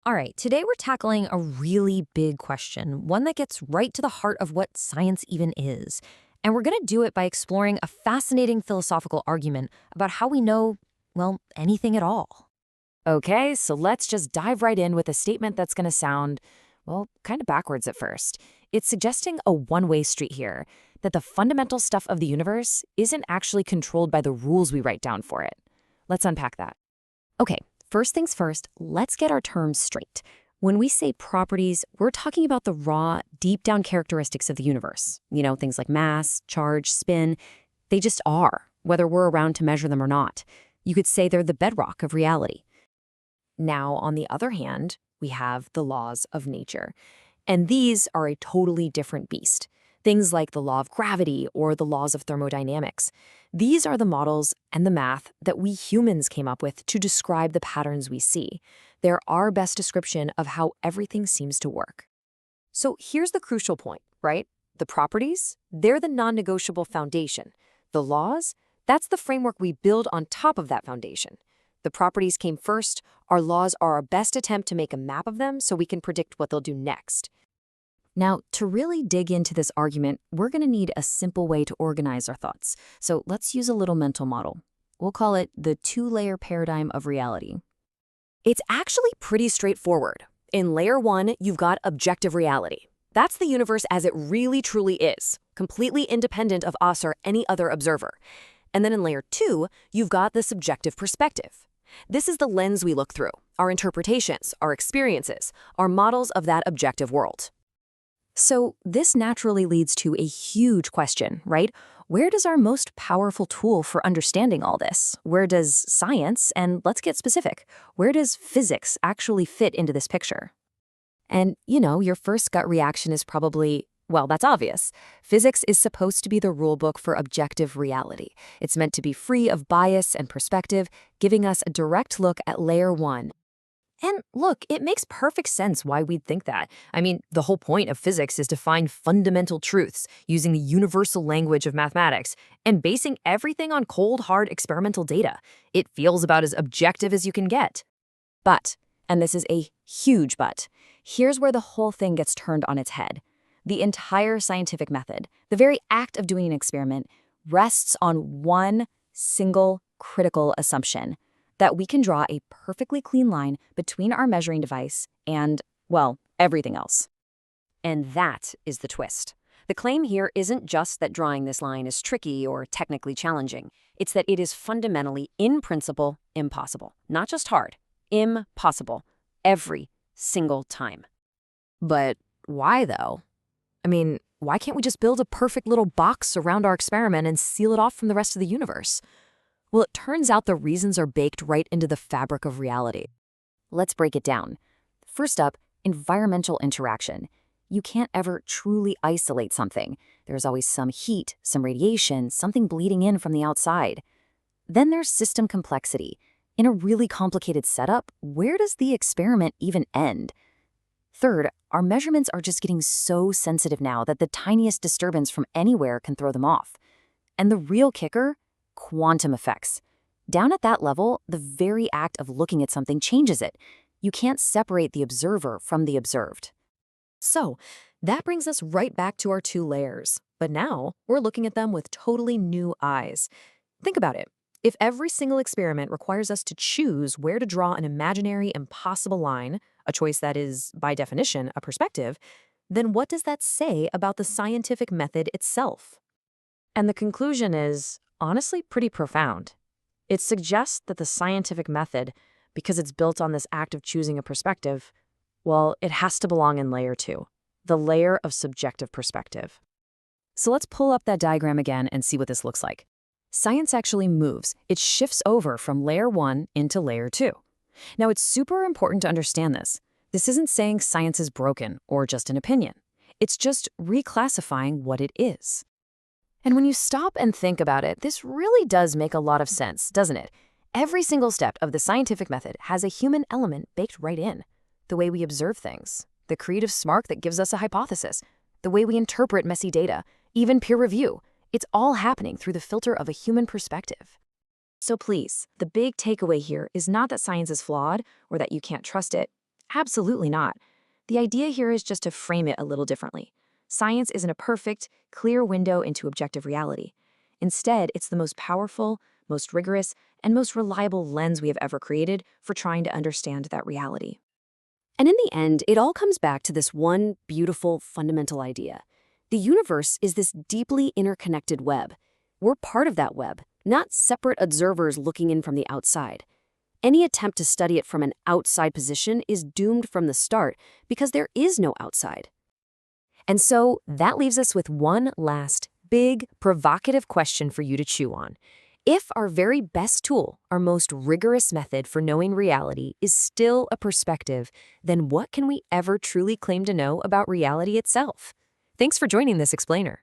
All right, today we're tackling a really big question, one that gets right to the heart of what science even is. And we're going to do it by exploring a fascinating philosophical argument about how we know, well, anything at all. Okay, so let's just dive right in with a statement that's going to sound, well, kind of backwards at first. It's suggesting a one-way street here, that the fundamental stuff of the universe isn't actually controlled by the rules we write down for it. Let's unpack that. Okay, first things first, let's get our terms straight. When we say properties, we're talking about the raw, deep down characteristics of the universe. Things like mass, charge, spin. They just are, whether we're around to measure them or not. You could say they're the bedrock of reality. Now, on the other hand, we have the laws of nature. And these are a totally different beast. Things like the law of gravity or the laws of thermodynamics. These are the models and the math that we humans came up with to describe the patterns we see. They're our best description of how everything seems to work. So here's the crucial point, right? The properties, they're the non-negotiable foundation. The laws, that's the framework we build on top of that foundation. The properties came first. Our laws are our best attempt to make a map of them so we can predict what they'll do next. Now, to really dig into this argument, we're going to need a simple way to organize our thoughts. So let's use a little mental model. We'll call it the two-layer paradigm of reality. It's actually pretty straightforward. In layer one, you've got objective reality. That's the universe as it really truly is, completely independent of us or any other observer. And then in layer two, you've got the subjective perspective. This is the lens we look through, our interpretations, our experiences, our models of that objective world. So this naturally leads to a huge question, right? Where does our most powerful tool for understanding all this? Where does science, and let's get specific, where does physics actually fit into this picture? And, your first gut reaction is probably, well, that's obvious. Physics is supposed to be the rule book for objective reality. It's meant to be free of bias and perspective, giving us a direct look at layer one. And look, it makes perfect sense why we'd think that. I mean, the whole point of physics is to find fundamental truths using the universal language of mathematics and basing everything on cold, hard experimental data. It feels about as objective as you can get. But, and this is a huge but, here's where the whole thing gets turned on its head. The entire scientific method, the very act of doing an experiment, rests on one single critical assumption: that we can draw a perfectly clean line between our measuring device and, well, everything else. And that is the twist. The claim here isn't just that drawing this line is tricky or technically challenging. It's that it is fundamentally, in principle, impossible. Not just hard, impossible. Every single time. But why, though? I mean, why can't we just build a perfect little box around our experiment and seal it off from the rest of the universe? Well, it turns out the reasons are baked right into the fabric of reality. Let's break it down. First up, environmental interaction. You can't ever truly isolate something. There's always some heat, some radiation, something bleeding in from the outside. Then there's system complexity. In a really complicated setup, where does the experiment even end? Third, our measurements are just getting so sensitive now that the tiniest disturbance from anywhere can throw them off. And the real kicker? Quantum effects. Down at that level, the very act of looking at something changes it. You can't separate the observer from the observed. So, that brings us right back to our two layers. But now, we're looking at them with totally new eyes. Think about it. If every single experiment requires us to choose where to draw an imaginary, impossible line, a choice that is, by definition, a perspective, then what does that say about the scientific method itself? And the conclusion is, honestly, pretty profound. It suggests that the scientific method, because it's built on this act of choosing a perspective, well, it has to belong in layer two, the layer of subjective perspective. So let's pull up that diagram again and see what this looks like. Science actually moves. It shifts over from layer one into layer two. Now, it's super important to understand this. This isn't saying science is broken or just an opinion. It's just reclassifying what it is. And when you stop and think about it, this really does make a lot of sense, doesn't it? Every single step of the scientific method has a human element baked right in. The way we observe things, the creative spark that gives us a hypothesis, the way we interpret messy data, even peer review. It's all happening through the filter of a human perspective. So please, the big takeaway here is not that science is flawed or that you can't trust it. Absolutely not. The idea here is just to frame it a little differently. Science isn't a perfect, clear window into objective reality. Instead, it's the most powerful, most rigorous, and most reliable lens we have ever created for trying to understand that reality. And in the end, it all comes back to this one beautiful, fundamental idea. The universe is this deeply interconnected web. We're part of that web, not separate observers looking in from the outside. Any attempt to study it from an outside position is doomed from the start because there is no outside. And so that leaves us with one last, big, provocative question for you to chew on. If our very best tool, our most rigorous method for knowing reality, is still a perspective, then what can we ever truly claim to know about reality itself? Thanks for joining this explainer.